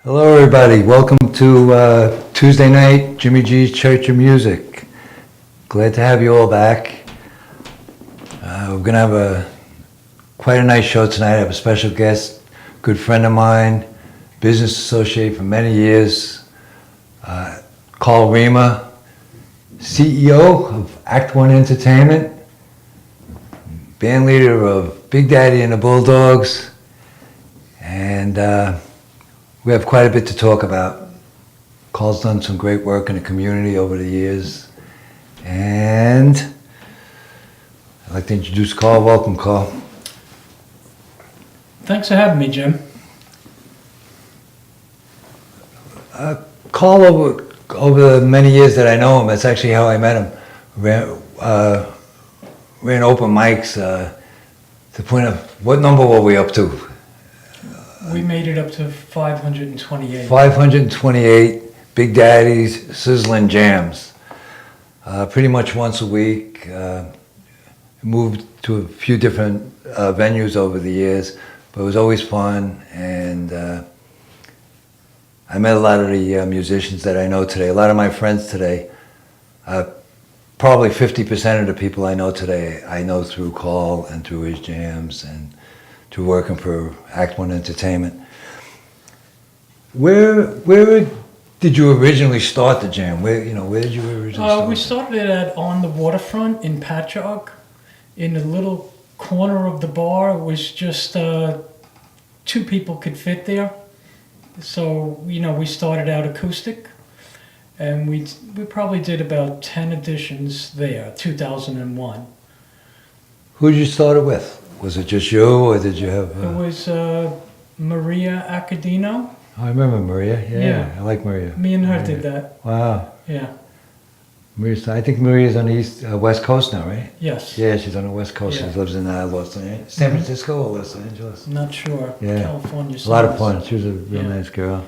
Hello, everybody. Welcome to Tuesday night, Jimmy G's Church of Music. Glad to have you all back. We're going to have quite a nice show tonight. I have a special guest, good friend of mine, business associate for many years, Karl Reamer, CEO of Act 1 Entertainment, band leader of Big Daddy and the Bulldogs, and we have quite a bit to talk about. Karl's done some great work in the community over the years. And I'd like to introduce Karl. Welcome, Karl. Thanks for having me, Jim. Karl, over the many years that I know him, that's actually how I met him. Ran open mics to the point of, what number were we up to? We made it up to 528. 528 Big Daddy's Sizzling Jams. Pretty much once a week. Moved to a few different venues over the years, but it was always fun. And I met a lot of the musicians that I know today. A lot of my friends today, probably 50% of the people I know today, I know through Karl and through his jams and through working for Act 1 Entertainment. Where did you originally start the jam? Where did you originally start? We started it on the waterfront in Patchogue, in the little corner of the bar. It was just 2 people could fit there. So, we started out acoustic, and we probably did about 10 editions there, 2001. Who did you start it with? Was it just you, or did you have... It was Maria Acadino. Oh, I remember Maria. Yeah. I like Maria. Me and her did that. Wow. Yeah. I think Maria's on the West Coast now, right? Yes. Yeah, she's on the West Coast. Yeah. She lives in San Francisco or Los Angeles? Not sure. Yeah. California. A lot of fun. She was a real nice girl.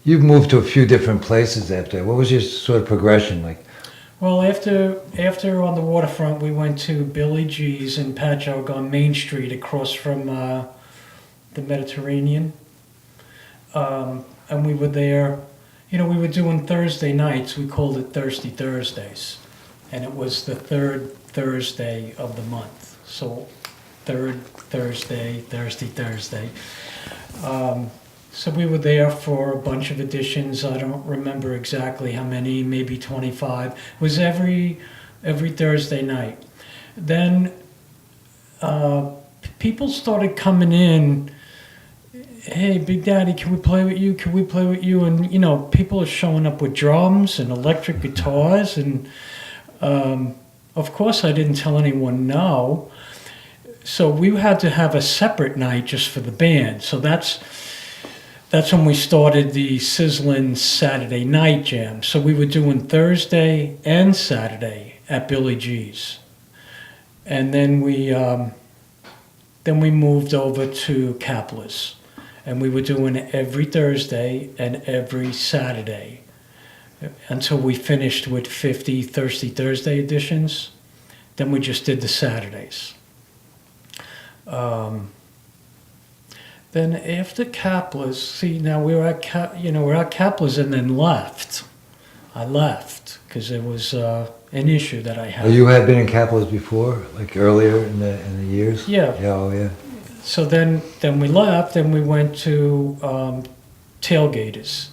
You've moved to a few different places after. What was your sort of progression like? Well, after on the waterfront, we went to Billy G's in Patchogue on Main Street, across from the Mediterranean. And we were there, we were doing Thursday nights. We called it Thirsty Thursdays. And it was the third Thursday of the month. So third Thursday, Thirsty Thursday. So we were there for a bunch of editions. I don't remember exactly how many, maybe 25. It was every Thursday night. Then people started coming in, hey, Big Daddy, can we play with you? Can we play with you? And, people are showing up with drums and electric guitars. And, of course, I didn't tell anyone no. So we had to have a separate night just for the band. So that's when we started the Sizzlin' Saturday Night Jam. So we were doing Thursday and Saturday at Billy G's. And then we moved over to Kapler's. And we were doing it every Thursday and every Saturday until we finished with 50 Thirsty Thursday editions. Then we just did the Saturdays. Then after Kapler's, now we were at Kapler's and then left. I left because there was an issue that I had. Oh, you had been in Kapler's before, like earlier in the years? Yeah. Yeah. Oh, yeah. So then we left and we went to Tailgaters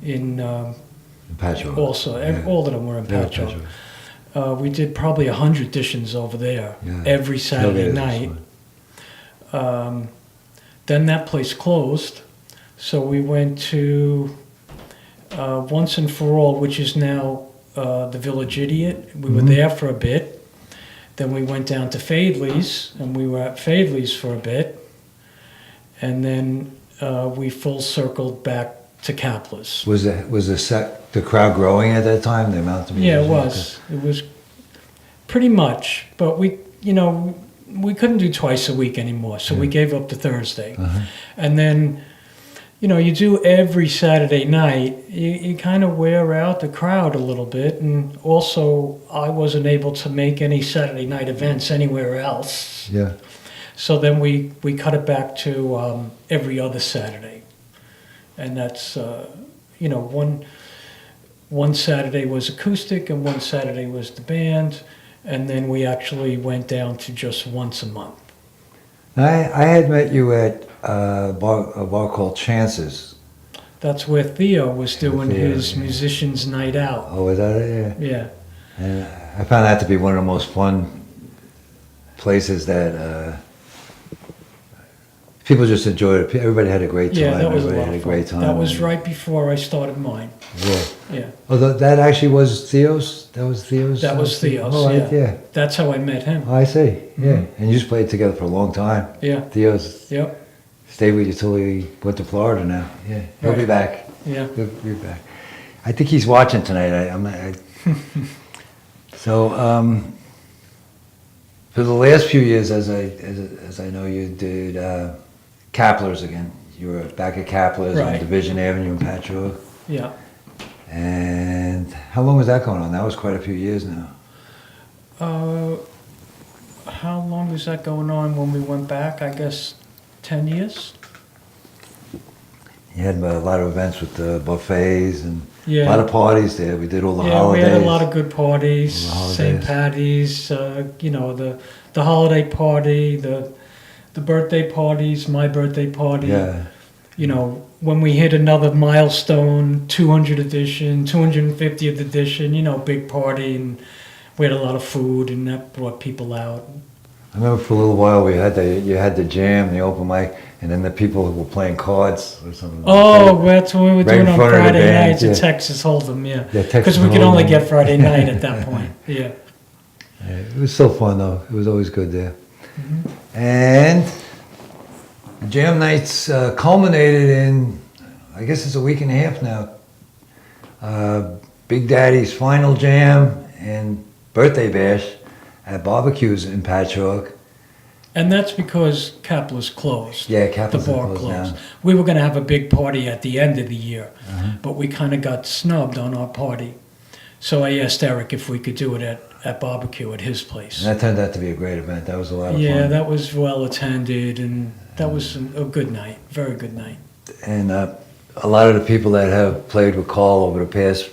in Patchogue. also. Yeah. All of them were in Patchogue. We did probably 100 editions over there every Saturday night. Then that place closed, so we went to Once and For All, which is now the Village Idiot. We were there for a bit. Then we went down to Fadley's, and we were at Fadley's for a bit. And then we full circled back to Kapler's. Was the crowd growing at that time? The amount of musicians? Yeah, it was. It was pretty much, but we couldn't do twice a week anymore, so we gave up to Thursday. And then, you do every Saturday night, you kind of wear out the crowd a little bit, and also I wasn't able to make any Saturday night events anywhere else. Yeah. So then we cut it back to every other Saturday. And that's, one Saturday was acoustic and one Saturday was the band. And then we actually went down to just once a month. I had met you at a bar called Chances. That's where Theo was doing Theo, his yeah. musician's night out. Oh, was that it? Yeah. Yeah. And I found that to be one of the most fun places that people just enjoyed it. Everybody had a great time. Yeah, that was a Everybody lot had of a fun. great time. That was right before I started mine. Yeah. Yeah. Oh, that actually was Theo's? That was Theo's? That was Theo's, Oh, right, yeah. yeah. That's how I met him. Oh, I see. Yeah. And you just played together for a long time. Yeah. Theo's Yep. stayed with you till he went to Florida now. Yeah. He'll be Right. back. Yeah. He'll be back. I think he's watching tonight. So, for the last few years, as I know, you did Kapler's again. You were back at Kapler's on Right. Division Avenue in Patchogue. Yeah. And how long was that going on? That was quite a few years now. How long was that going on when we went back? I guess 10 years? You had a lot of events with the buffets and Yeah. a lot of parties there. We did all the Yeah, holidays. we had a lot of good parties. The holidays. St. Patty's, the holiday party, the birthday parties, my birthday party. Yeah. When we hit another milestone, 200 edition, 250th edition, big party, and we had a lot of food, and that brought people out. I remember for a little while you had the jam, the open mic, and then the people who were playing cards or something. Oh, that's what we were Right doing in on front of the Friday band, nights yeah. at Texas Hold'em, yeah. Yeah, Texas Because we could only Hold'em. get Friday night at that point, yeah. Yeah, it was so fun though. It was always good there. Mm-hmm. And the jam nights culminated in, I guess it's a week and a half now. Big Daddy's final jam and birthday bash at Barbecues in Patchogue. And that's because Kapler's closed. Yeah, The Kapler's bar closed closed. down. We were going to have a big party at the end of the year, Uh-huh. but we kind of got snubbed on our party. So I asked Eric if we could do it at barbecue at his place. And that turned out to be a great event. That was a lot of Yeah, fun. that was well attended, and that was a good night, very good night. And a lot of the people that have played with Karl over the past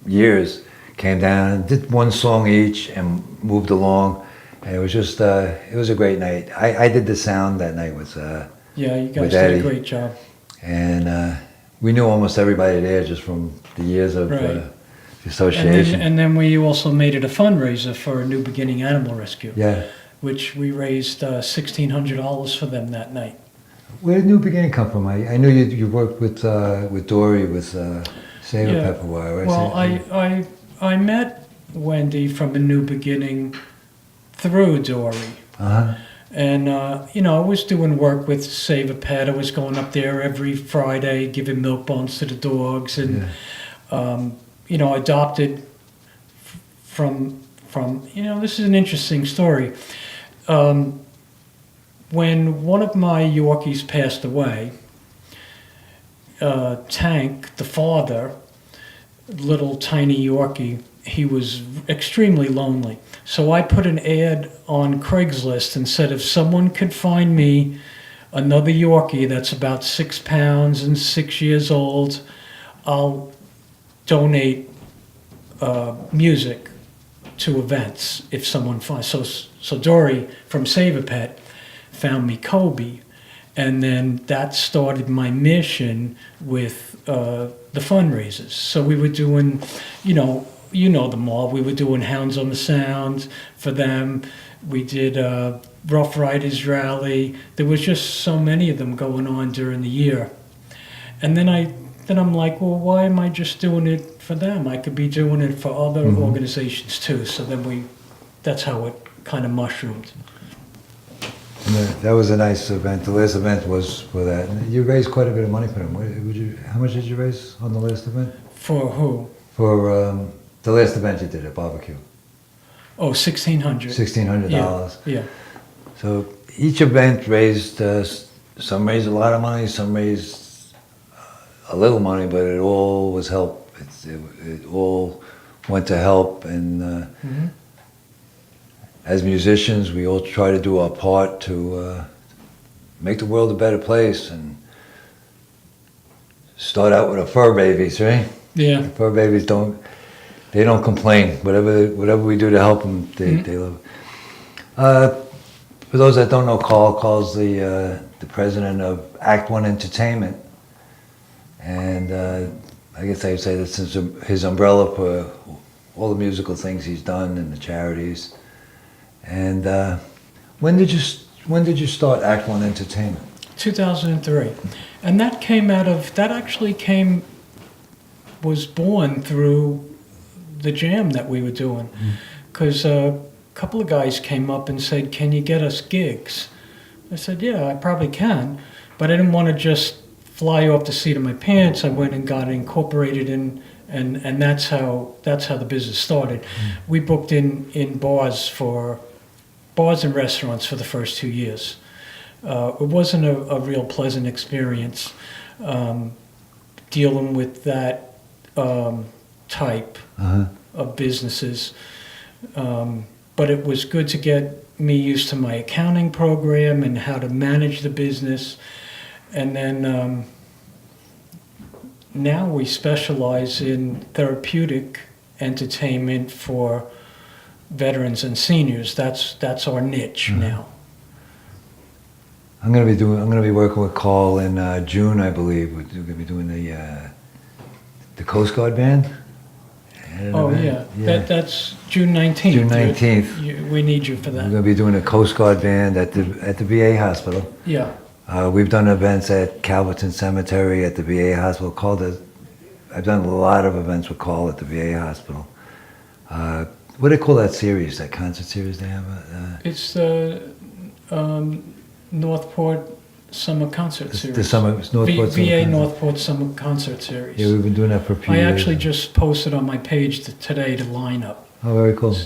years came down and did one song each and moved along. And it was just, it was a great night. I did the sound that night with Yeah, you guys With did Eddie. a great job. and we knew almost everybody there just from the years of Right. association. And then we also made it a fundraiser for a New Beginning Animal Rescue, Yeah. which we raised $1,600 for them that night. Where did New Beginning come from? I knew you worked with Dory with Save a Yeah. Pepper Wire, right? Well, I met Wendy from a New Beginning through Dory. Uh-huh. And, I was doing work with Save a Pet. I was going up there every Friday, giving milk bones to the dogs. And, adopted from, this is an interesting story. When one of my Yorkies passed away, Tank, the father, little tiny Yorkie, he was extremely lonely. So I put an ad on Craigslist and said, if someone could find me another Yorkie that's about 6 pounds and 6 years old, I'll donate music to events if someone finds. So Dory from Save a Pet found me Kobe, and then that started my mission with the fundraisers. So we were doing, you know them all. We were doing Hounds on the Sound for them. We did Rough Riders Rally. There was just so many of them going on during the year. And then I'm like, well, why am I just doing it for them? I could be doing it for other organizations too. So then that's how it kind of mushroomed. And that was a nice event. The last event was for that. And you raised quite a bit of money for them. How much did you raise on the last event? For who? For the last event you did at Barbecue. Oh, $1,600. $1,600. Yeah. So each event raised, some raised a lot of money, some raised a little money, but it all was help. It all went to help. And as musicians, we all try to do our part to make the world a better place, and start out with our fur babies, right? Yeah. Fur babies don't complain. Whatever we do to help them, they love. For those that don't know, Karl's the president of Act One Entertainment, and I guess I would say that's his umbrella for all the musical things he's done and the charities. And when did you start Act One Entertainment? 2003. And that was born through the jam that we were doing. Because a couple of guys came up and said, "Can you get us gigs?" I said, "Yeah, I probably can." But I didn't want to just fly off the seat of my pants. I went and got incorporated in, and that's how the business started. We booked in bars and restaurants for the first 2 years. It wasn't a real pleasant experience dealing with that type of businesses. But it was good to get me used to my accounting program and how to manage the business. And then now we specialize in therapeutic entertainment for veterans and seniors. That's our niche now. I'm gonna be working with Karl in June, I believe. We're gonna be doing the Coast Guard band. Oh yeah. That's June 19th. June 19th. We need you for We're that. gonna be doing a Coast Guard band at the VA hospital. Yeah. We've done events at Calverton Cemetery, at the VA hospital. I've done a lot of events with Karl at the VA hospital. What do they call that series? That concert series they have? It's the Northport Summer Concert Series. The Northport VA Northport Summer Concert Series. Yeah, we've been doing that for a few years. I actually just posted on my page today the lineup. Oh, very cool.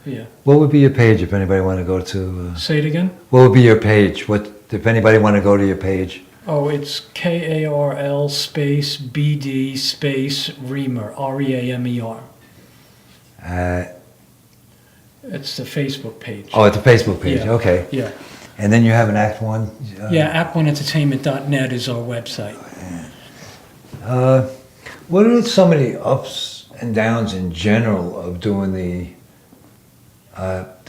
Yeah. What would be your page if anybody want to go to? Say it again? What would be your page? If anybody want to go to your page? Oh, it's KARL space BD space Reamer, REAMER. It's the Facebook page. Oh, it's a Facebook page. Yeah. Okay. Yeah. And then you have an Act One. Yeah, act1entertainment.net is our website. What are some of the ups and downs in general of doing the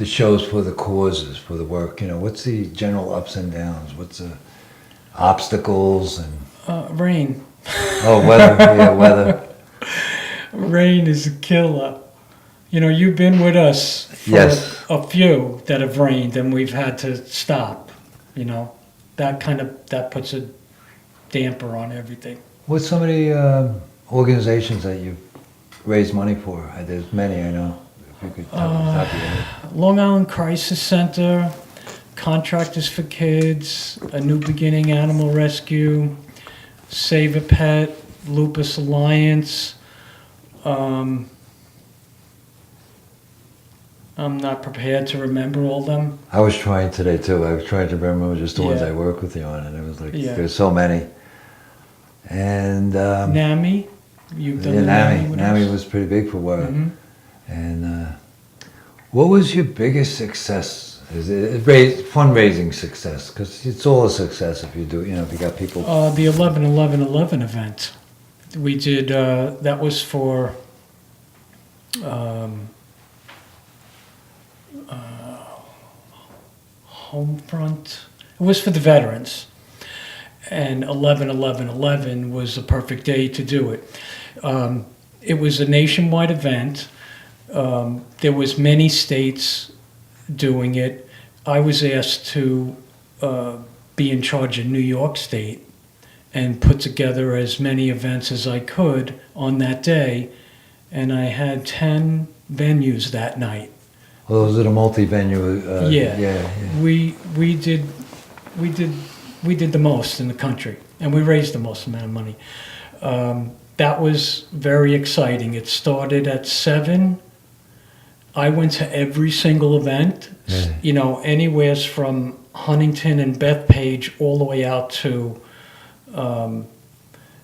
shows for the causes, for the work? You know, what's the general ups and downs? What's the obstacles and? Rain. Oh, weather. Yeah, weather. Rain is a killer. You know, you've been with us for Yes. a few that have rained, and we've had to stop. You know, that puts a damper on everything. What's some of the organizations that you've raised money for? There's many, I know. If you could tell us top of your head. Long Island Crisis Center, Contractors for Kids, A New Beginning Animal Rescue, Save a Pet, Lupus Alliance. I'm not prepared to remember all them. I was trying today too. I was trying to remember just the ones Yeah. I work with you on, and it was like, Yeah. there's so many. And NAMI, you've done yeah, the NAMI with NAMI us? was pretty big for work. Mhm. And what was your biggest success? Is it fundraising success? Because it's all a success if you do, if you got people. The 11-11-11 event. We did, that was for Homefront. It was for the veterans. And 11-11-11 was the perfect day to do it. It was a nationwide event. There was many states doing it. I was asked to be in charge of New York State and put together as many events as I could on that day. And I had 10 venues that night. Well, those are the multi-venue. Yeah. We did the most in the country, and we raised the most amount of money. That was very exciting. It started at 7. I went to every single event, anywhere from Huntington and Bethpage all the way out to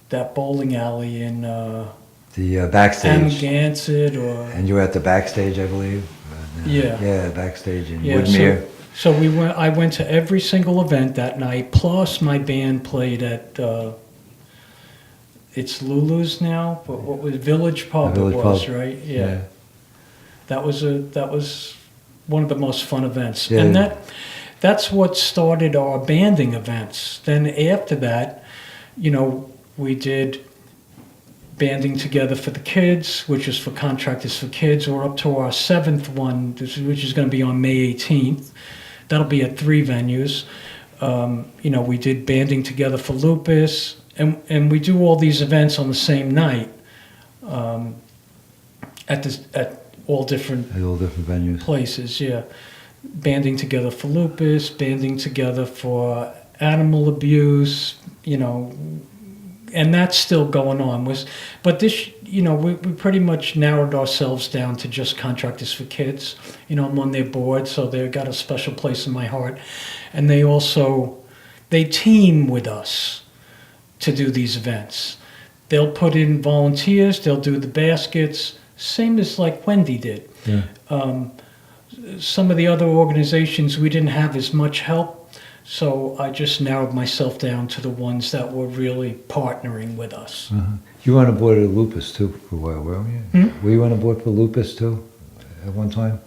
that bowling alley in The backstage. Amagansett or... And you were at the backstage, I believe. Yeah. Yeah, backstage in Yeah, Woodmere. so I went to every single event that night, plus my band played at, it's Lulu's now, but what was Village Pub The Village it was, Pub. right? Yeah. That was one of the most fun events. Yeah. And that's what started our banding events. Then after that, we did banding together for the kids, which is for contractors for kids. We're up to our 7th one, which is going to be on May 18th. That'll be at 3 venues. We did banding together for lupus, and we do all these events on the same night at all different At all different venues. places. Yeah, banding together for lupus, banding together for animal abuse. And that's still going on. But this, we pretty much narrowed ourselves down to just contractors for kids. I'm on their board, so they've got a special place in my heart. And they team with us to do these events. They'll put in volunteers, they'll do the baskets, same as like Wendy did. Yeah. Some of the other organizations, we didn't have as much help. So I just narrowed myself down to the ones that were really partnering with us. You were on a board of Lupus too for a while, weren't you? Were you on a board for Lupus too at one time?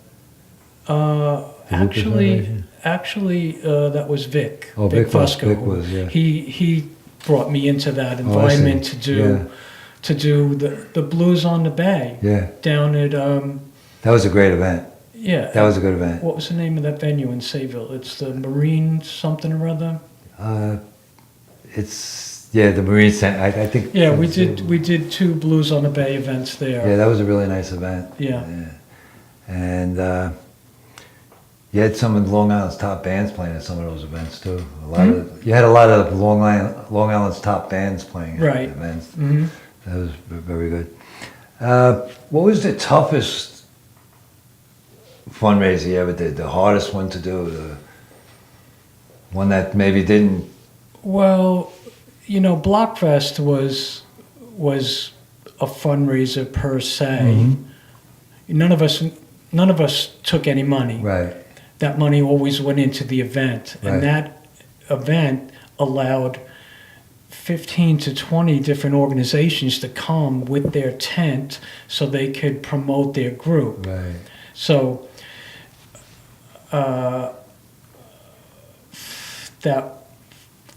Actually, that was Vic. Oh, Vic was, yeah. He brought me into that environment to do the Blues on the Bay. Yeah. Down at That was a great event. yeah. That was a good event. What was the name of that venue in Sayville? It's the Marine something or other. The Marine Center. I think. Yeah, we did 2 Blues on the Bay events there. Yeah, that was a really nice event. Yeah. And you had some of Long Island's top bands playing at some of those events too. You had a lot of Long Island's top bands playing at Right. events. Mm-hmm. That was very good. What was the toughest fundraiser you ever did? The hardest one to do? The one that maybe didn't? Well, Blockfest was a fundraiser per se. Mm-hmm. None of us took any money. Right. That money always went into the event, Right. and that event allowed 15 to 20 different organizations to come with their tent so they could promote their group. Right. So that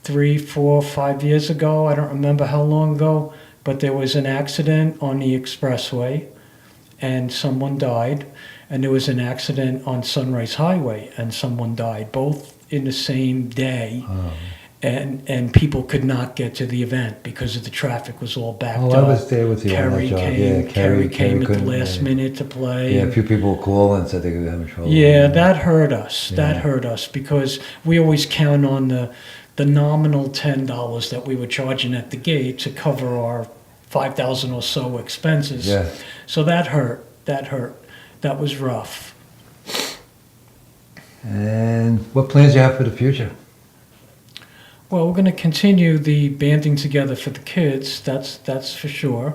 3, 4, 5 years ago, I don't remember how long ago, but there was an accident on the expressway and someone died. And there was an accident on Sunrise Highway and someone died, both in the same day. Oh. And people could not get to the event because of the traffic was all backed up. I was there with you on that Kerry job. came, Yeah, Kerry came at the couldn't, last minute to play. Yeah, a few people called and said they were having trouble. Yeah, that hurt us. That Yeah. hurt us because we always count on the nominal $10 that we were charging at the gate to cover our 5,000 or so expenses. Yeah. So that hurt. That was rough. And what plans do you have for the future? Well, we're going to continue the banding together for the kids. That's for sure.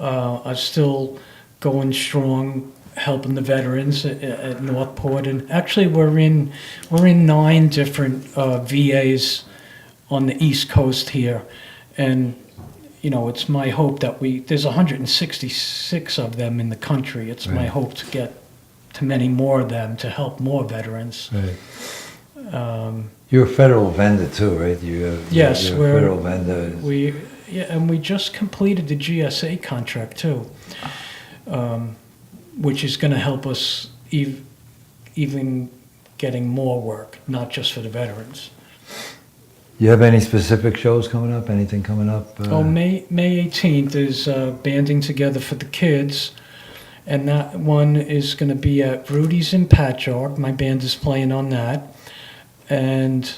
I'm still going strong, helping the veterans at Northport, and actually we're in 9 different VAs on the East Coast here, and it's my hope that there's 166 of them in the country. It's my Right. hope to get to many more of them to help more veterans. Right. You're a federal vendor too, right? Yes, you're a federal vendor. And we just completed the GSA contract too, which is going to help us even getting more work, not just for the veterans. You have any specific shows coming up? Anything coming up? May 18th is Banding Together for the Kids, and that one is going to be at Rudy's in Patchogue. My band is playing on that. And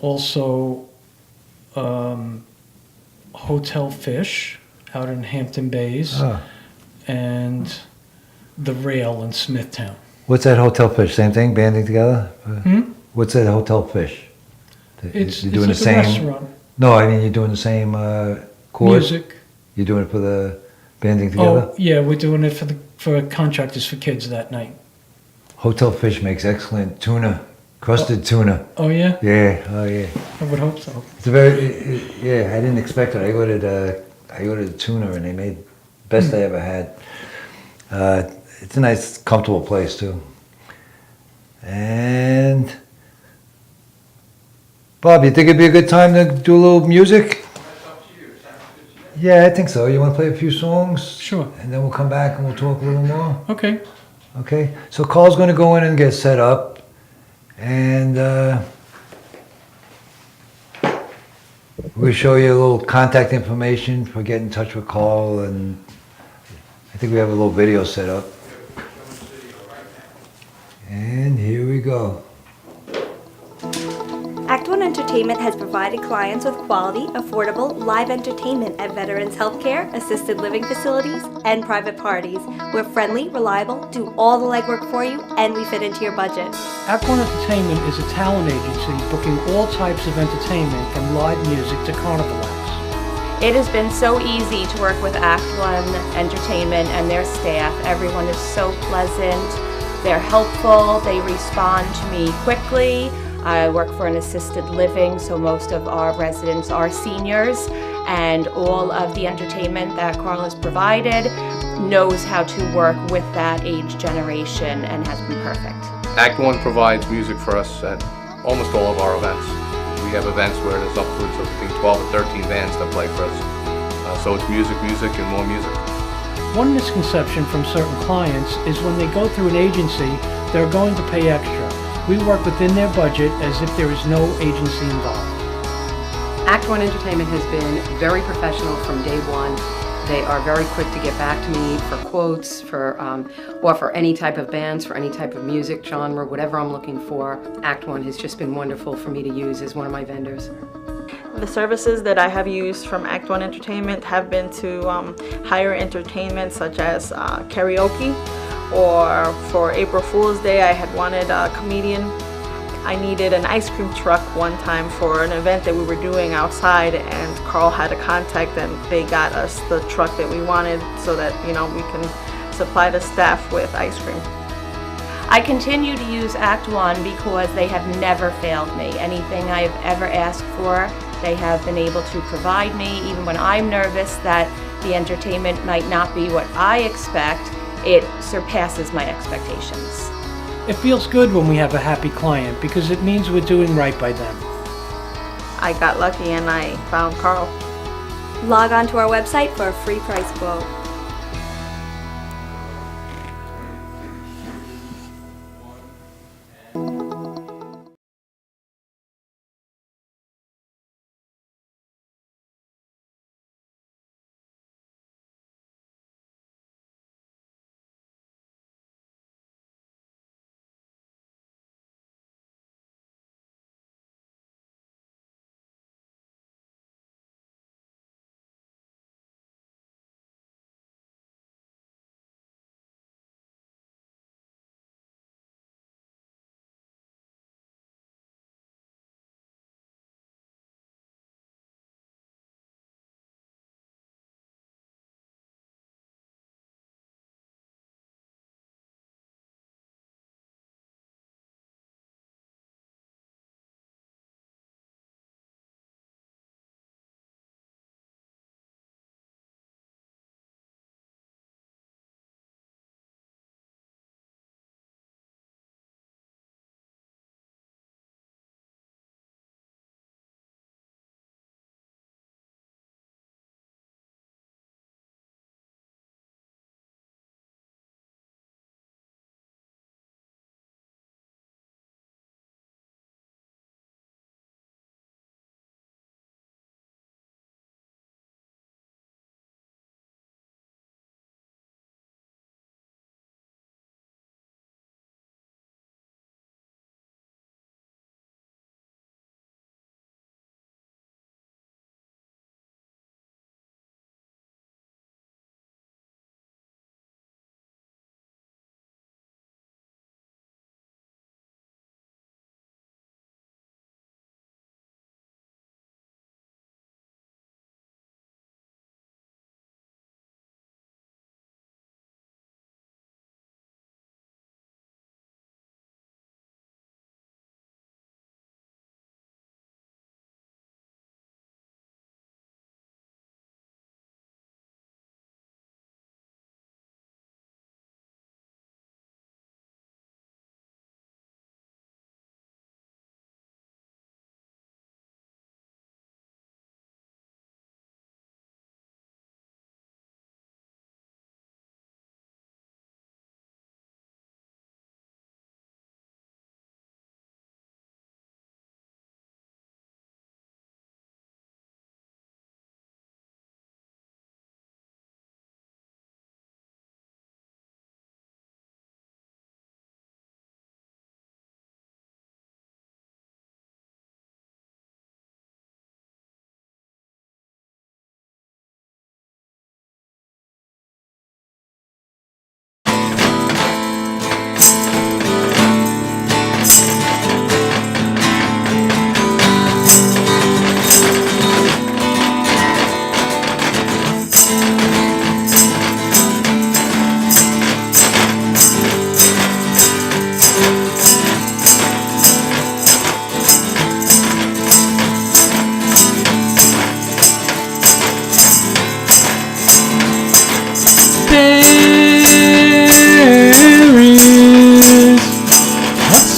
also Hotel Fish out in Hampton Bays, and The Rail in Smithtown. What's that Hotel Fish? Same thing, banding together? What's that Hotel Fish? It's You're doing like the same. a restaurant. No, I mean you're doing the same chorus. Music. You're doing it for the banding together. Oh, yeah, we're doing it for contractors for kids that night. Hotel Fish makes excellent tuna, crusted tuna. Oh yeah, Yeah, oh yeah. I would hope so. It's a very, yeah, I didn't expect it. I ordered tuna and they made best I ever had. It's a nice, comfortable place too. And Bob, you think it'd be a good time to do a little music? Yeah, I think so. You want to play a few songs? Sure. And then we'll come back and we'll talk a little more? Okay. Okay. So Karl's going to go in and get set up. And we'll show you a little contact information for getting in touch with Karl. And I think we have a little video set up. And here we go. Act One Entertainment has provided clients with quality, affordable, live entertainment at veterans healthcare, assisted living facilities, and private parties. We're friendly, reliable, do all the legwork for you, and we fit into your budget. Act One Entertainment is a talent agency booking all types of entertainment from live music to carnival acts. It has been so easy to work with Act One Entertainment and their staff. Everyone is so pleasant. They're helpful. They respond to me quickly. I work for an assisted living, so most of our residents are seniors, and all of the entertainment that Karl has provided knows how to work with that age generation and has been perfect. Act One provides music for us at almost all of our events. We have events where there's upwards of between 12 and 13 bands that play for us. So it's music, music, and more music. One misconception from certain clients is when they go through an agency, they're going to pay extra. We work within their budget as if there is no agency involved. Act One Entertainment has been very professional from day one. They are very quick to get back to me for quotes, or for any type of bands, for any type of music genre, whatever I'm looking for. Act One has just been wonderful for me to use as one of my vendors. The services that I have used from Act One Entertainment have been to hire entertainment such as karaoke, or for April Fool's Day I had wanted a comedian. I needed an ice cream truck one time for an event that we were doing outside, and Karl had a contact and they got us the truck that we wanted so that, you know, we can supply the staff with ice cream. I continue to use Act One because they have never failed me. Anything I have ever asked for, they have been able to provide me. Even when I'm nervous that the entertainment might not be what I expect, it surpasses my expectations. It feels good when we have a happy client because it means we're doing right by them. I got lucky and I found Karl. Log on to our website for a free price quote.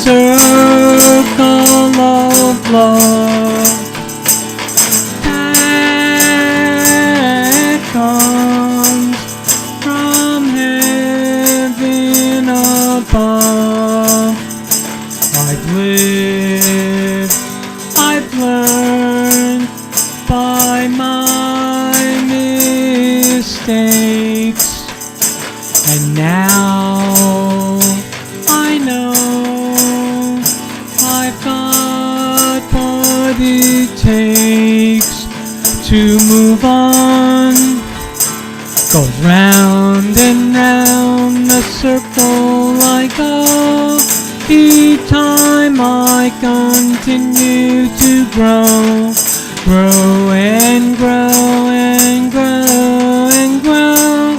circle of love that comes from heaven above. I've lived, I've learned by my mistakes, and now I know I've got what it takes to move on. Goes round and round the circle I go. Each time I continue to grow, grow and grow and grow and grow.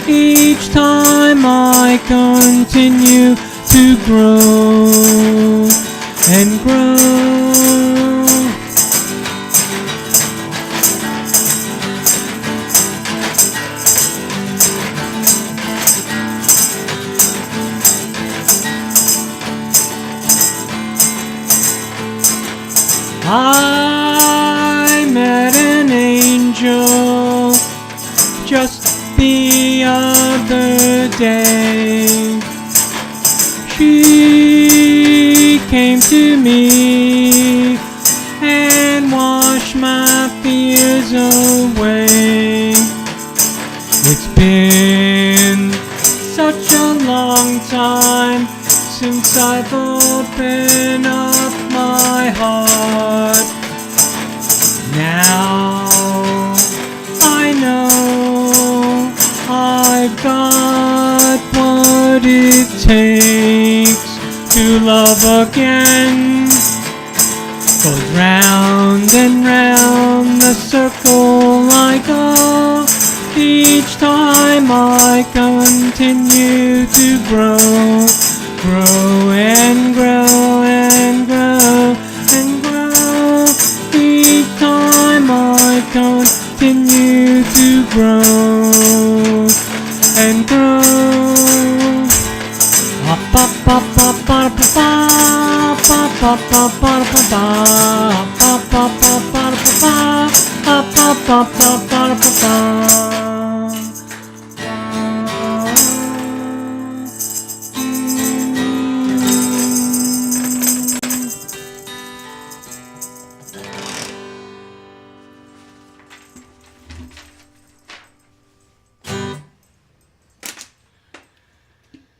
Each time I continue to grow and grow. I met an angel just the other day. She came to me and washed my fears away. It's been such a long time since I've opened up my heart. Now I know I've got what it takes to love again. Goes round and round the circle I go. Each time I continue to grow, grow and grow and grow and grow. Each time I continue to grow and grow.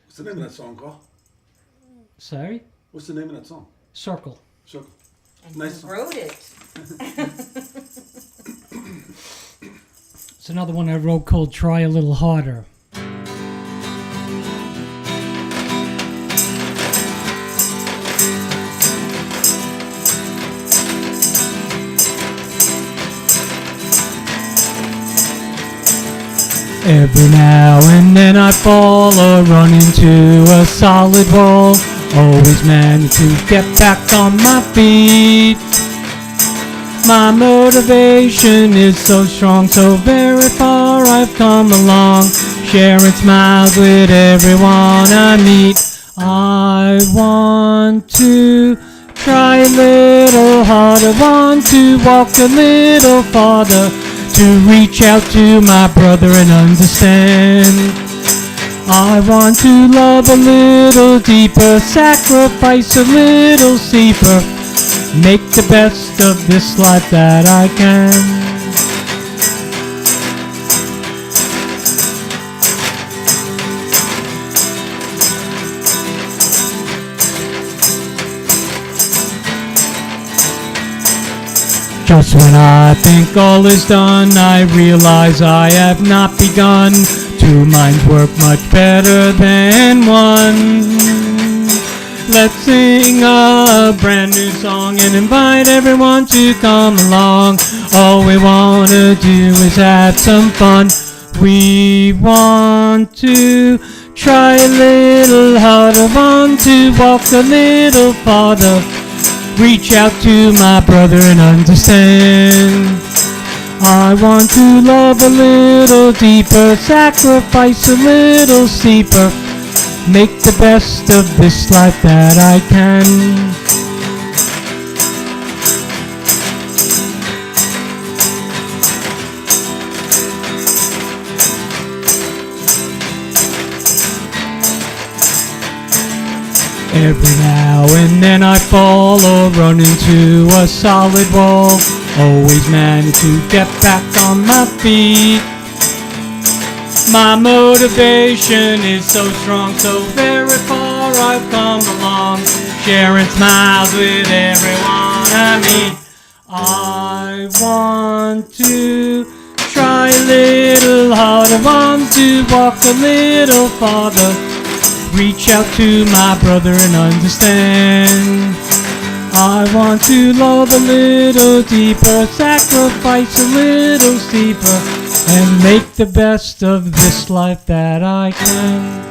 What's the name of that song, Karl? Sorry? What's the name of that song? Circle. Circle. And Nice you song. wrote it. It's another one I wrote called Try a Little Harder. Every now and then I fall or run into a solid wall. Always manage to get back on my feet. My motivation is so strong, so very far I've come along, sharing smiles with everyone I meet. I want to try a little harder, want to walk a little farther, to reach out to my brother and understand. I want to love a little deeper, sacrifice a little steeper, make the best of this life that I can. Just when I think all is done, I realize I have not begun. Two minds work much better than one. Let's sing a brand new song and invite everyone to come along. All we want to do is have some fun. We want to try a little harder, want to walk a little farther, reach out to my brother and understand. I want to love a little deeper, sacrifice a little steeper, make the best of this life that I can. Every now and then I fall or run into a solid wall. Always manage to get back on my feet. My motivation is so strong, so very far I've come along, sharing smiles with everyone I meet. I want to try a little harder, want to walk a little farther, reach out to my brother and understand. I want to love a little deeper, sacrifice a little steeper, and make the best of this life that I can.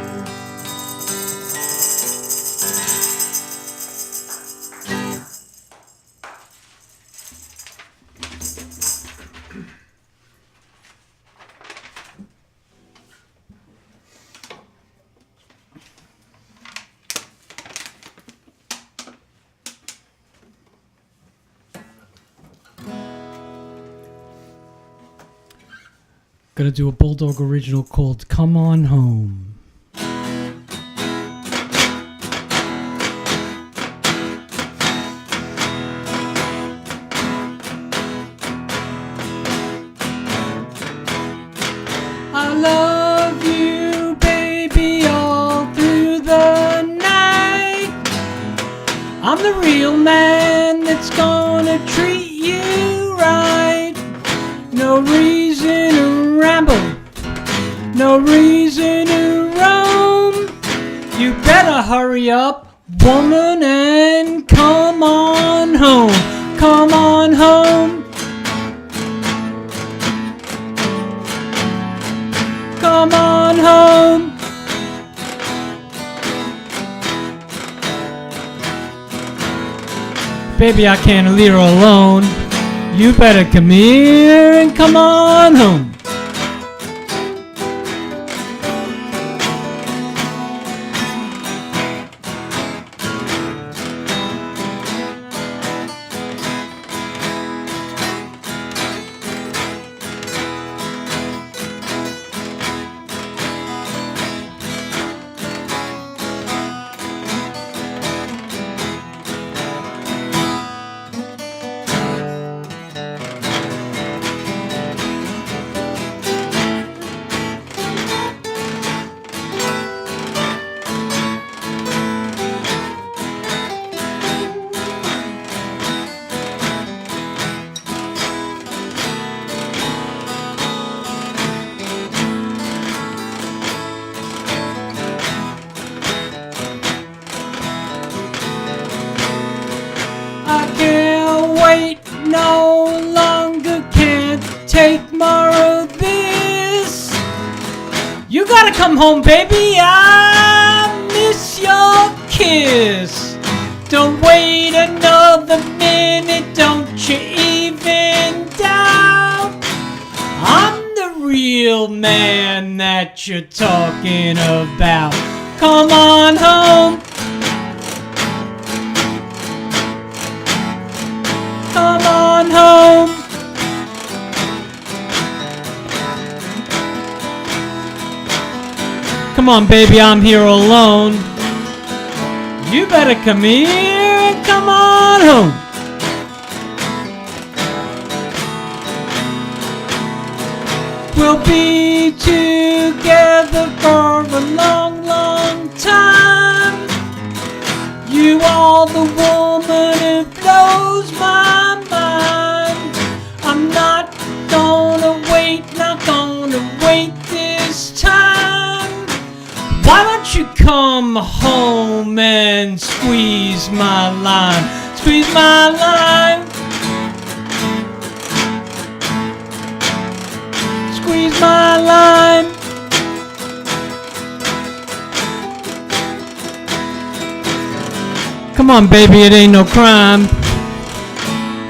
Gonna do a Bulldog original called Come On Home. I love you, baby, all through the night. I'm the real man that's gonna treat you right. No reason to ramble, no reason to roam. You better hurry up, woman, and come on home. Come on home. Come on home. Baby, I can't leave her alone. You better come here and come on home. No longer can't take more of this. You gotta come home, baby. I miss your kiss. Don't wait another minute, don't you even doubt. I'm the real man that you're talking about. Come on home. Come on home. Come on, baby, I'm here alone. You better come here and come on home. We'll be together for a long, long time. You are the woman who blows my mind. I'm not gonna wait, not gonna wait this time. Why don't you come home and squeeze my line? Squeeze my line. Squeeze my line. Come on, baby, it ain't no crime.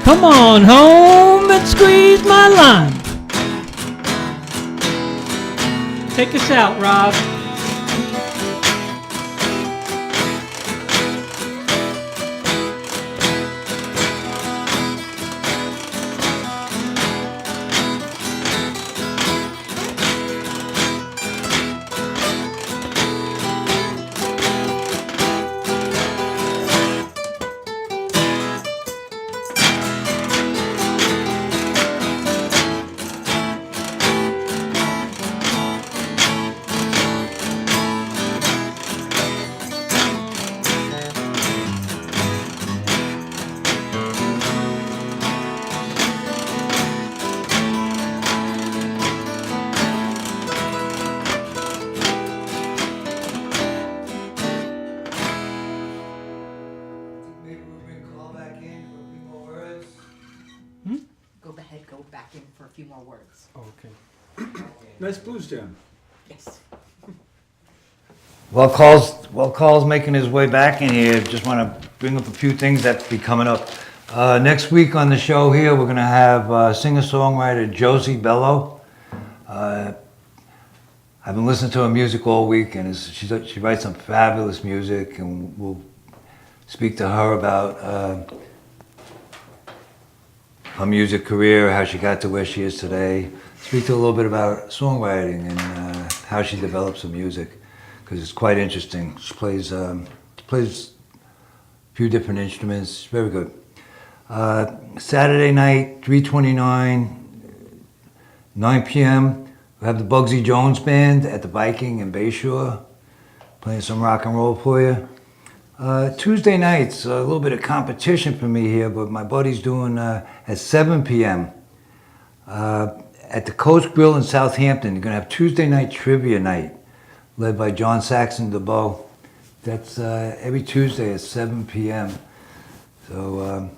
Come on home and squeeze my line. Take us out, Rob. back in for a few more words. Okay. Nice blues jam. Yes. While Carl's making his way back in here, just want to bring up a few things that be coming up. Next week on the show here, we're going to have singer-songwriter Josie Bello. I've been listening to her music all week, and she writes some fabulous music, and we'll speak to her about her music career, how she got to where she is today. Speak to her a little bit about songwriting and how she develops her music, because it's quite interesting. She plays a few different instruments. It's very good. Saturday night, 329, 9 p.m. We have the Bugsy Jones Band at the Viking in Bayshore, playing some rock and roll for you. Tuesday nights, a little bit of competition for me here, but my buddy's doing at 7 p.m. At the Coast Grill in Southampton. You're going to have Tuesday night trivia night, led by John Saxon DeBow. That's every Tuesday at 7 p.m. So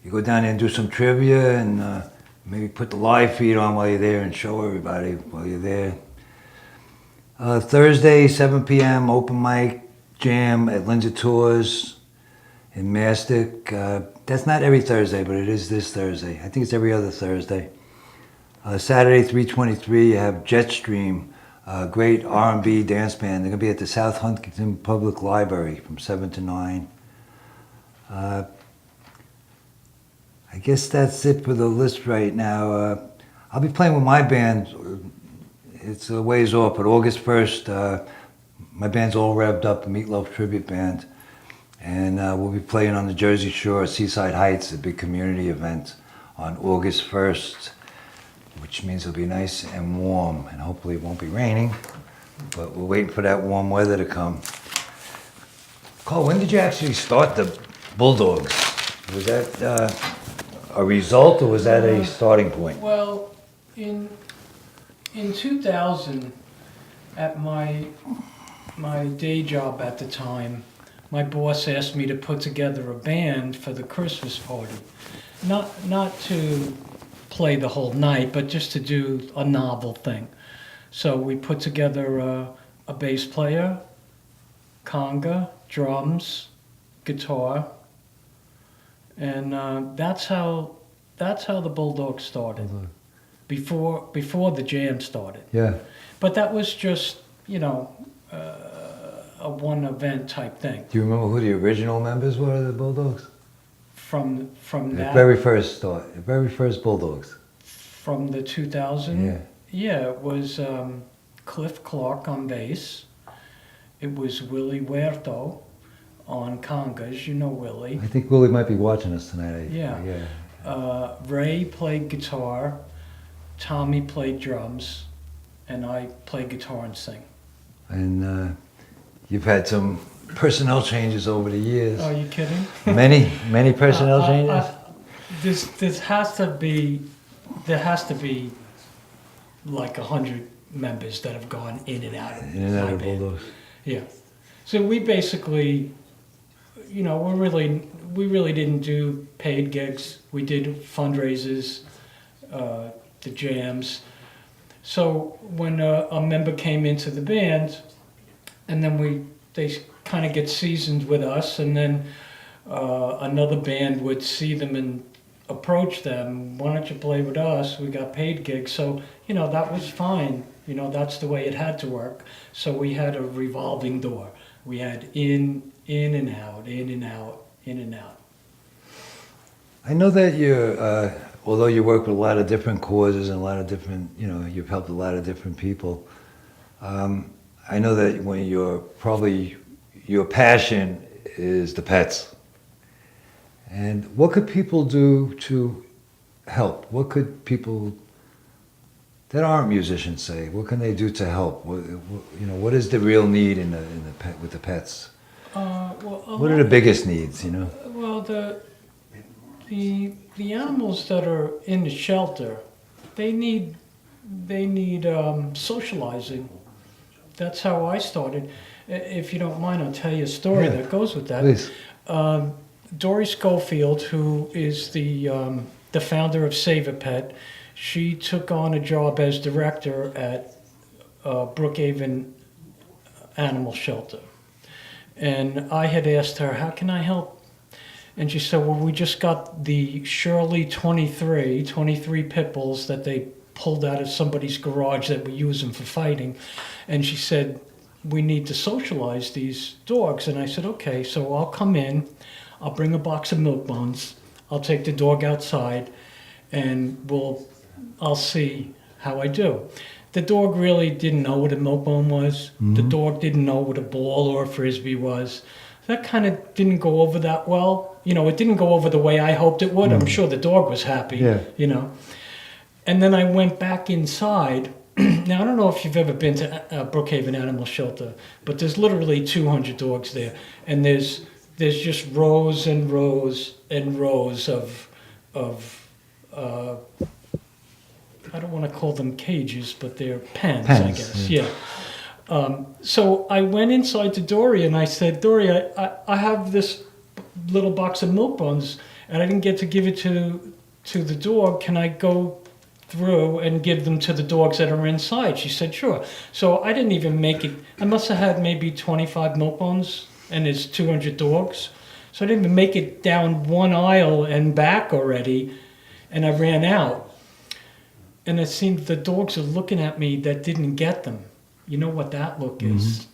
you go down there and do some trivia, and maybe put the live feed on while you're there and show everybody while you're there. Thursday, 7 p.m., open mic jam at Lindsay Tours in Mastic. That's not every Thursday, but it is this Thursday. I think it's every other Thursday. Saturday, 323, you have Jetstream, a great R&B dance band. They're going to be at the South Huntington Public Library from 7 to 9. I guess that's it for the list right now. I'll be playing with my band. It's a ways off, but August 1st, my band's all revved up, the Meatloaf Tribute Band. And we'll be playing on the Jersey Shore, Seaside Heights, a big community event on August 1st, which means it'll be nice and warm, and hopefully it won't be raining, but we're waiting for that warm weather to come. Karl, when did you actually start the Bulldogs? Was that a result, or was that a starting point? Well, in 2000, at my day job at the time, my boss asked me to put together a band for the Christmas party. Not to play the whole night, but just to do a novel thing. So we put together a bass player, conga, drums, guitar, and that's how the Bulldogs started. Before the jam started. Yeah. But that was just, a one event type thing. Do you remember who the original members were of the Bulldogs? From The that, very first start, the very first Bulldogs. from the 2000. Yeah. Yeah, it was Cliff Clark on bass. It was Willie Huerto on congas. You know Willie. I think Willie might be watching us tonight. Yeah. Ray played guitar. Tommy played drums, and I played guitar and sing. And you've had some personnel changes over the years. Are you kidding? Many personnel changes? There has to be like 100 members that have gone in and out of In and out my of band. Bulldogs. Yeah. So we basically, we really didn't do paid gigs. We did fundraisers, the jams. So when a member came into the band, and then they kind of get seasoned with us, and then another band would see them and approach them, why don't you play with us? We got paid gigs. So, that was fine. That's the way it had to work. So we had a revolving door. We had in and out, in and out, in and out. I know that although you work with a lot of different causes and a lot of different, you've helped a lot of different people. I know that when your passion is the pets. And what could people do to help? What could people that aren't musicians say? What can they do to help? What is the real need with the pets? What are the biggest needs? Well, the animals that are in the shelter, they need socializing. That's how I started. If you don't mind, I'll tell you a story that goes with that. Please. Dory Schofield, who is the founder of Save a Pet, She took on a job as director at Brookhaven Animal Shelter. And I had asked her, how can I help? And she said, well, we just got the Shirley 23 pit bulls that they pulled out of somebody's garage that we use them for fighting. And she said, we need to socialize these dogs. And I said, okay, so I'll come in, I'll bring a box of milk bones, I'll take the dog outside, and I'll see how I do. The dog really didn't know what a milk bone was. The dog didn't know what a ball or a frisbee was. That kind of didn't go over that well. You know, it didn't go over the way I hoped it would. I'm sure the dog was happy, you know. And then I went back inside. Now, I don't know if you've ever been to Brookhaven Animal Shelter, but there's literally 200 dogs there. And there's just rows and rows and rows of I don't want to call them cages, but they're pens, I guess. Yeah. So I went inside to Dory and I said, Dory, I have this little box of milk bones and I didn't get to give it to the dog. Can I go through and give them to the dogs that are inside? She said, sure. So I didn't even make it. I must have had maybe 25 milk bones and there's 200 dogs. So I didn't even make it down one aisle and back already. And I ran out. And it seemed the dogs are looking at me that didn't get them. You know what that look is.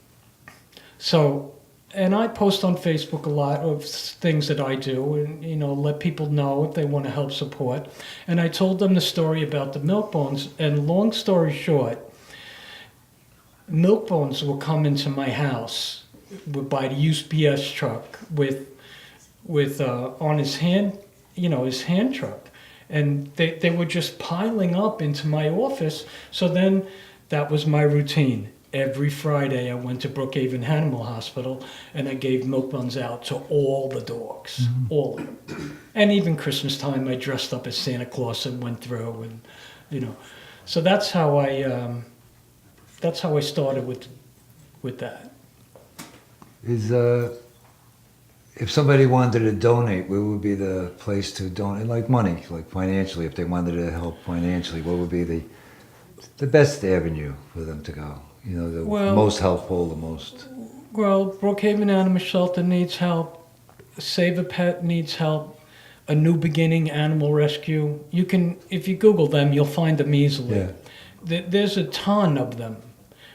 So, and I post on Facebook a lot of things that I do and, you know, let people know if they want to help support. And I told them the story about the milk bones. And long story short, milk bones will come into my house by the UPS truck with on his hand, you know, his hand truck. And they were just piling up into my office. So then that was my routine. Every Friday I went to Brookhaven Animal Hospital and I gave milk buns out to all the dogs, all of them. And even Christmas time I dressed up as Santa Claus and went through and, you know. So that's how I started with that. If somebody wanted to donate, where would be the place to donate? Like money, like financially, if they wanted to help financially, what would be the best avenue for them to go? You know, the most helpful, the most... Well, Brookhaven Animal Shelter needs help. Save a Pet needs help. A New Beginning Animal Rescue. You can, if you Google them, you'll find them easily. Yeah. There's a ton of them.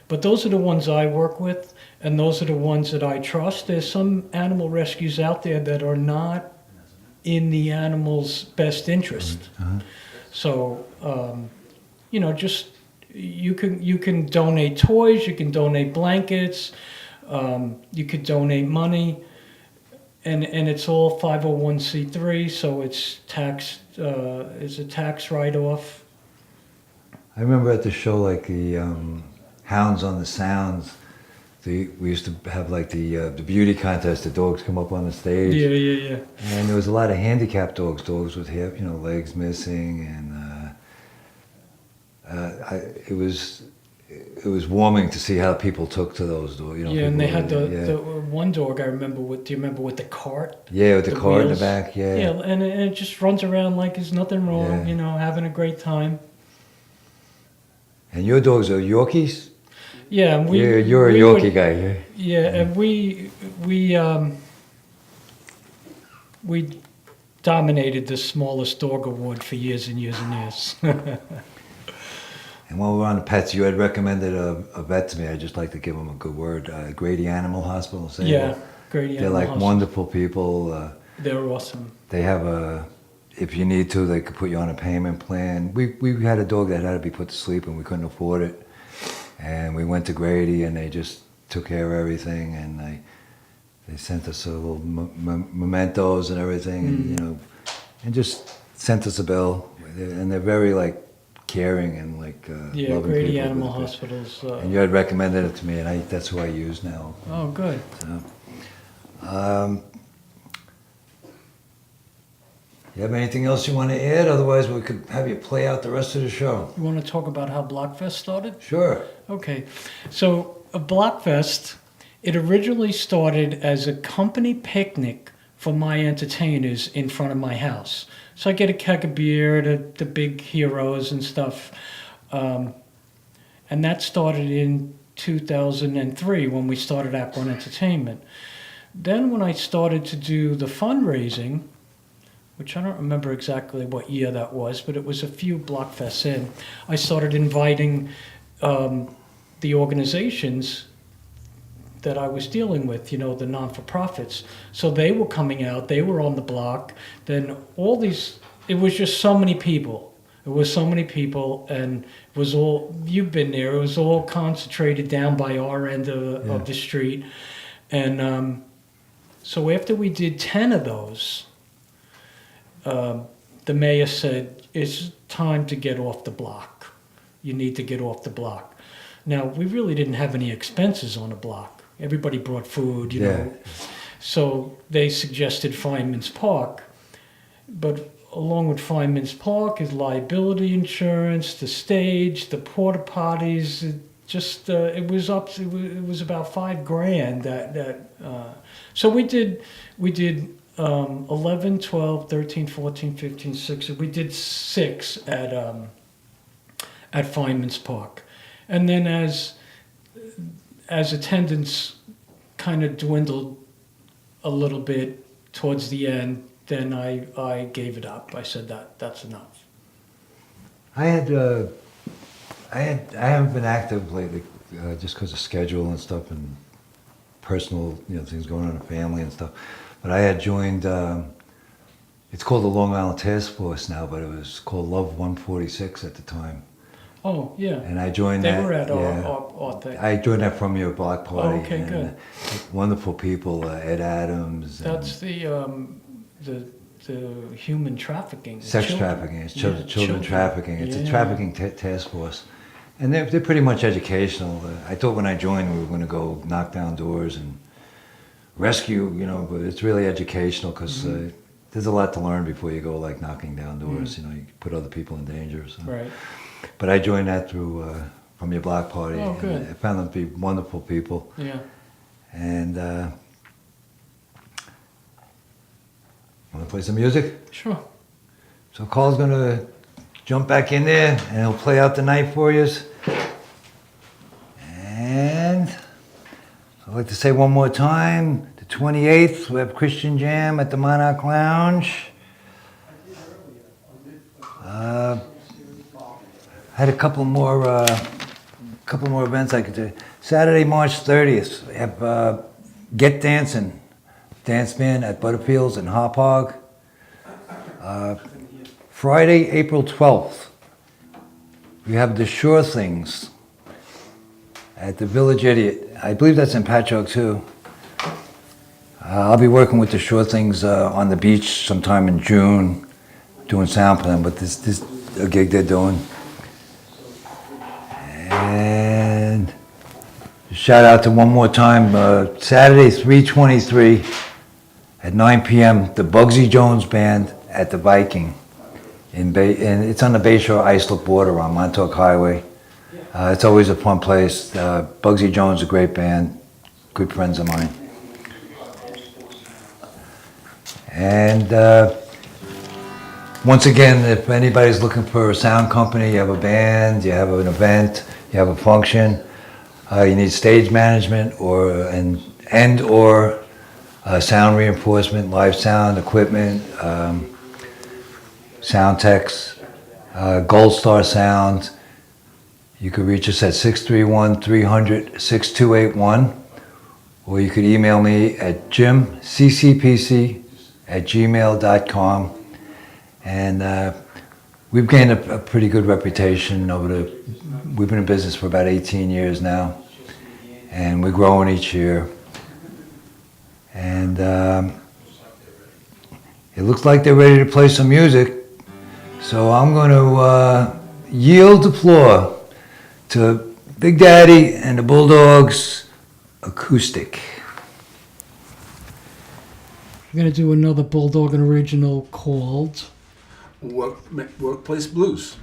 But those are the ones I work with, and those are the ones that I trust. There's some animal rescues out there that are not in the animal's best interest. So, you know, just you can donate toys, you can donate blankets, you could donate money, and it's all 501c3, so it's taxed. It's a tax write-off. I remember at the show, like the Hounds on the Sounds, we used to have like the beauty contest. The dogs come up on the stage. Yeah. And there was a lot of handicapped dogs with legs missing, and it was warming to see how people took to those dogs. You know, and they had the one dog I remember do you remember with the cart? Yeah, with the cart in the wheels? back. Yeah. Yeah, and it just runs around like there's nothing wrong. Yeah. You know, having a great time. And your dogs are Yorkies? Yeah, and you're a Yorkie guy, yeah? Yeah, and we dominated the smallest dog award for years and years and years. And while we're on the pets, you had recommended a vet to me. I'd just like to give them a good word. Grady Animal Hospital. Yeah, Grady They're Animal like Hospital. wonderful people. They're awesome. They have if you need to, they could put you on a payment plan. We had a dog that had to be put to sleep and we couldn't afford it. And we went to Grady and they just took care of everything, and they sent us a little mementos and everything, and you know, and just sent us a bill. And they're very like caring and like loving Grady people. Animal Hospitals. And you had recommended it to me, and that's who I use now. Oh, good. So, you have anything else you want to add? Otherwise, we could have you play out the rest of the show. You want to talk about how Blockfest started? Sure. Okay. So, Blockfest, it originally started as a company picnic for my entertainers in front of my house. So I get a keg of beer, the big heroes and stuff. And that started in 2003 when we started Act One Entertainment. Then when I started to do the fundraising, which I don't remember exactly what year that was, but it was a few Blockfests in, I started inviting the organizations that I was dealing with, you know, the non-for-profits. So they were coming out, they were on the block, then all these, it was just so many people. It was so many people, and it was all, you've been there, it was all concentrated down by our end of the street. And so after we did 10 of those, the mayor said, it's time to get off the block. You need to get off the block. Now, we really didn't have any expenses on the block. Everybody brought food, you know. So they suggested Fineman's Park. But along with Fineman's Park is liability insurance, the stage, the porta potties. It was about $5,000. So we did 11, 12, 13, 14, 15, 16. We did 6 at Fineman's Park. And then as attendance kind of dwindled a little bit towards the end, then I gave it up. I said that's enough. I haven't been active lately, just because of schedule and stuff and personal, you know, things going on in the family and stuff. But I had joined. It's called the Long Island Task Force now, but it was called Love 146 at the time. Oh yeah. And I joined they that. were at our thing. I joined that from your block party. Oh, okay, and, good. Wonderful people, Ed Adams. That's the human trafficking. Sex children. trafficking. It's Yeah, children trafficking. It's a Yeah. trafficking task force. And they're pretty much educational. I thought when I joined we were going to go knock down doors and rescue, you know, but it's really educational because there's a lot to learn before you go like knocking down doors. You know, you put other people in danger. So. Right. But I joined that through from your block party. Oh, good. And I found them to be wonderful people. Yeah. And want to play some music? Sure. So Karl's going to jump back in there and he'll play out the night for you. And I'd like to say one more time, the 28th, we have Christian Jam at the Monarch Lounge. I had a couple more events I could do. Saturday, March 30th, we have Get Dancing, dance band at Butterfields and Hop Hog. Friday, April 12th, we have The Sure Things at the Village Idiot. I believe that's in Patchogue too. I'll be working with The Sure Things on the beach sometime in June, doing sound for them, but this is a gig they're doing. And shout out to one more time, Saturday, 3/23 at 9 p.m., the Bugsy Jones Band at the Viking. And it's on the Bayshore Islip border on Montauk Highway. It's always a fun place. Bugsy Jones is a great band, good friends of mine. And once again, if anybody's looking for a sound company, you have a band, you have an event, you have a function, you need stage management or sound reinforcement, live sound equipment, sound techs, Gold Star Sound. You could reach us at 631-300-6281, or you could email me at jimccpc@gmail.com. And we've gained a pretty good reputation we've been in business for about 18 years now, and we're growing each year. And it looks like they're ready to play some music, so I'm going to yield the floor to Big Daddy and the Bulldogs acoustic. We're going to do another Bulldog original called Workplace Blues.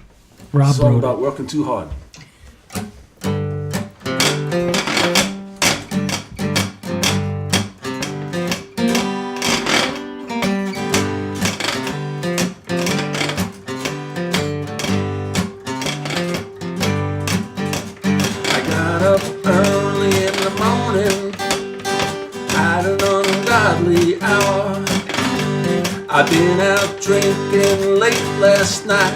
Rob Song wrote about working too hard. I've been out drinking late last night.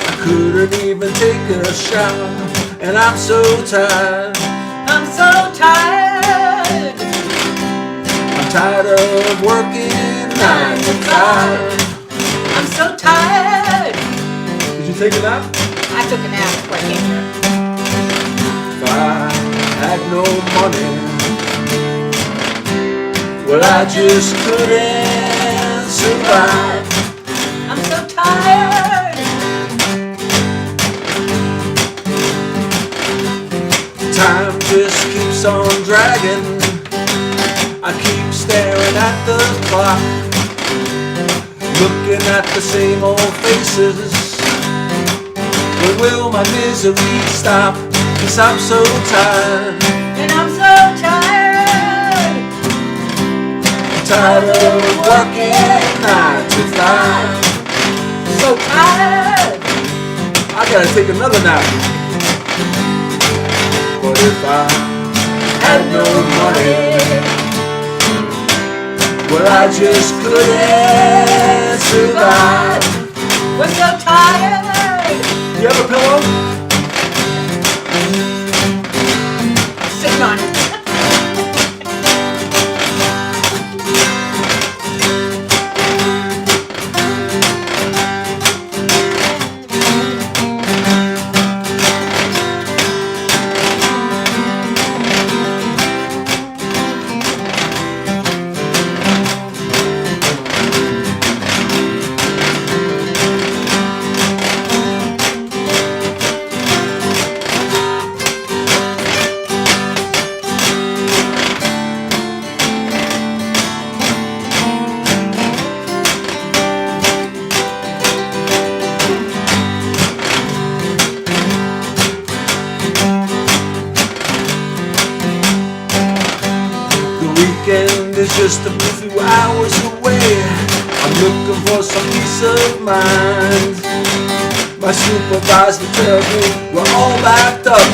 I couldn't even take a shower, and I'm so tired. I'm so tired. I'm tired of working 9 to 5. I'm so tired. Did you take a nap? I took a nap before I came here. If I had no money, well, I just couldn't survive. I'm so tired. Time just keeps on dragging. I keep staring at the clock, looking at the same old faces. When will my misery stop? 'Cause I'm so tired. And I'm so tired. Tired of working 9 to 5. So tired. I gotta take another nap. But if I had no money, well, I just couldn't survive. We're so tired. You have a pillow? Sitting on it. Is just a few hours away. I'm looking for some peace of mind. My supervisor tells me we're all backed up,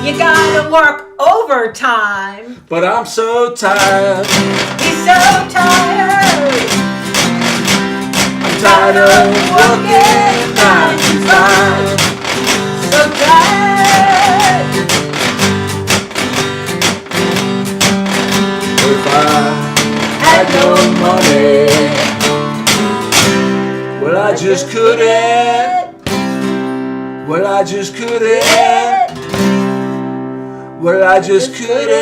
You gotta work overtime. but I'm so tired. He's so tired. I'm tired of working 9 to 5. So tired. If I had no money, well, I just couldn't. Well, I just couldn't. Well, I just couldn't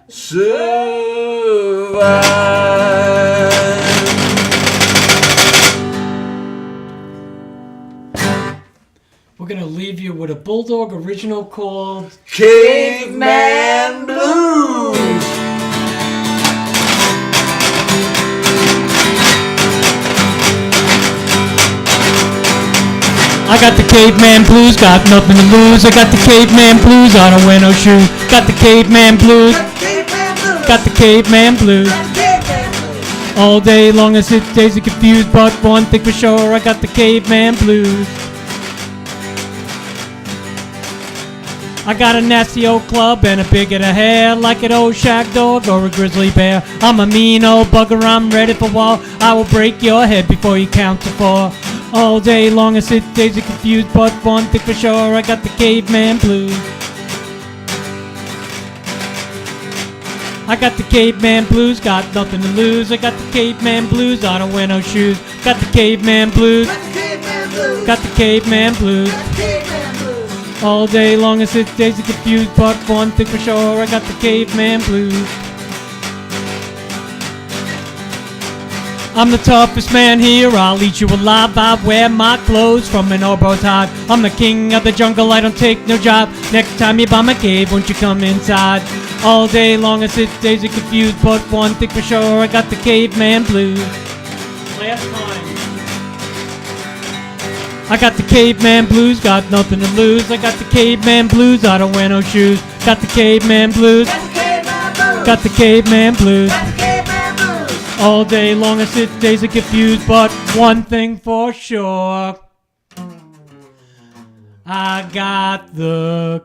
survive. We're going to leave you with a Bulldog original called Caveman Blues. I got the caveman blues, got nothing to lose. I got the caveman blues, I don't wear no shoes. Got the caveman blues, got the caveman blues. All day long I sit dazed and confused, but one thing for sure, I got the caveman blues. I got a nasty old club and a big head of hair, like an old shag dog or a grizzly bear. I'm a mean old bugger, I'm ready for war. I will break your head before you count to 4. All day long I sit dazed and confused, but one thing for sure, I got the caveman blues. I got the caveman blues, got nothing to lose. I got the caveman blues, I don't wear no shoes. Got the caveman blues, got the caveman blues. All day long I sit dazed and confused, but one thing for sure, I got the caveman blues. I'm the toughest man here, I'll eat you alive. I wear my clothes from an oboe hide. I'm the king of the jungle, I don't take no job. Next time you buy my cave, won't you come inside? All day long I sit dazed and confused, but one thing for sure, I got the caveman blues. Last time. I got the caveman blues, got nothing to lose. I got the caveman blues, I don't wear no shoes. Got the caveman blues, got the caveman blues. All day long I sit dazed and confused, but one thing for sure, I got the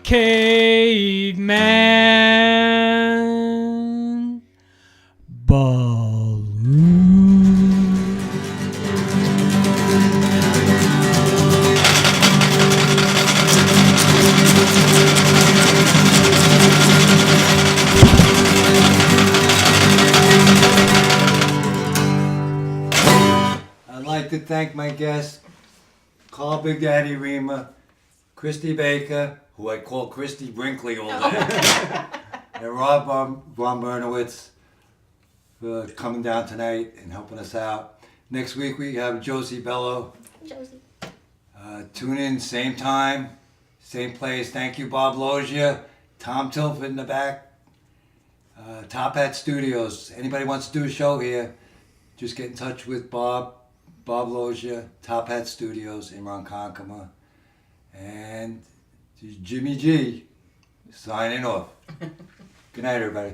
caveman to thank my guests, Karl Big Daddy Reamer, Christy Baker, who I call Christy Brinkley all day, and Rob Von Bernowitz for coming down tonight and helping us out. Next week we have Josie Bello. Josie. Tune in, same time, same place. Thank you, Bob Loggia, Tom Tilford in the back, Top Hat Studios. Anybody wants to do a show here, just get in touch with Bob Loggia, Top Hat Studios in Ronkonkoma. And Jimmy G signing off. Good night, everybody.